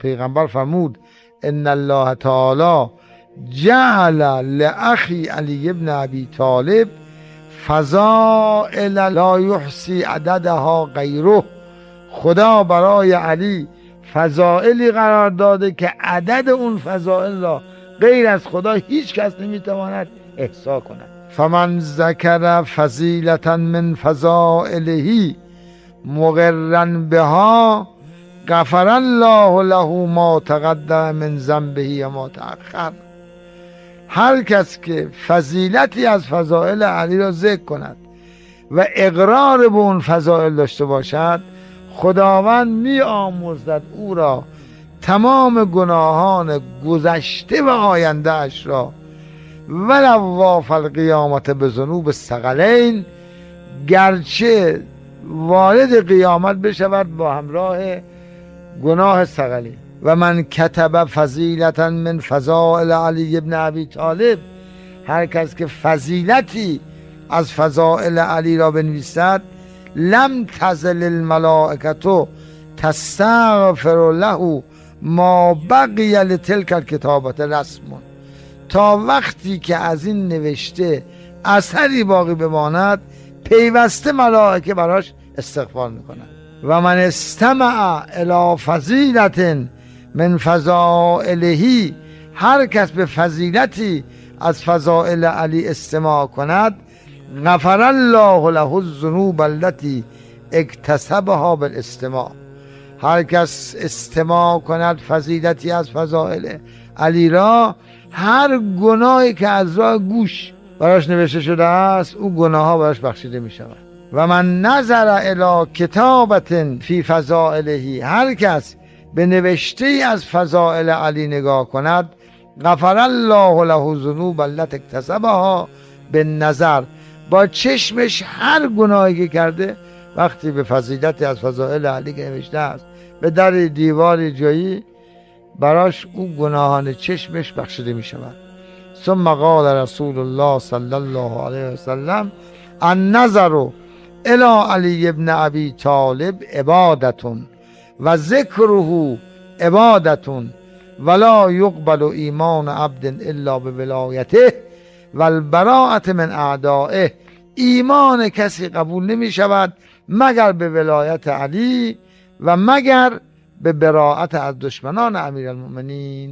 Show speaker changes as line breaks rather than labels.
پیغمبر فرمود ان الله تعالی جعل لاخی علی ابن ابی طالب فضائل لا یحصی عددها غیره. خدا برای علی فضائلی قرار داده که عدد اون فضائل را غیر از خدا هیچ کس نمیتواند احصا کند. فمن ذکر فضیلة من فضائله مقرا بها غفر الله له ما تقدم من ذنبه و ما تأخر. هر کس که فضیلتی از فضائل علی را ذکر کند و اقرار به اون فضائل داشته باشد، خداوند می آمرزد او را تمام گناهان گذشته و آینده اش را ولو واف القیامت به ذنوب الثقلین، گرچه وارد قیامت بشود با همراه گناه ثقلین. و من کتب فضیلة من فضائل علی ابن ابی طالب، هر کس که فضیلتی از فضائل علی را بنویسد، لم تزل الملائکة تستغفر له ما بقی لتلک الکتابة رسم، تا وقتی که از این نوشته اثری باقی بماند پیوسته ملائکه براش استغفار میکنند. و من استمع الی فضیلة من فضائله، هر کس به فضیلتی از فضائل علی استماع کند، غفر الله له الذنوب التي اکتسبها بالاستماع. هر کس استماع کند فضیلتی از فضائل علی را، هر گناهی که از راه گوش براش نوشته شده است او گناه ها براش بخشیده می شود. و من نظر الی کتابة فی فضائله، هر کس به نوشته از فضائل علی نگاه کند، غفر الله له ذنوب التي اکتسبها بالنظر، با چشمش هر گناهی که کرده وقتی به فضیلتی از فضائل علی که نوشته است به در دیوار جایی براش او گناهان چشمش بخشیده می شود. ثم قال رسول الله صلی الله علیه وسلم النظر الی علی ابن ابی طالب عبادة و ذکره عبادة ولا یقبل ایمان عبد الا بولایته و البراءة من اعدائه. ایمان کسی قبول نمی شود مگر به ولایت علی و مگر به براءت از دشمنان امیرالمؤمنین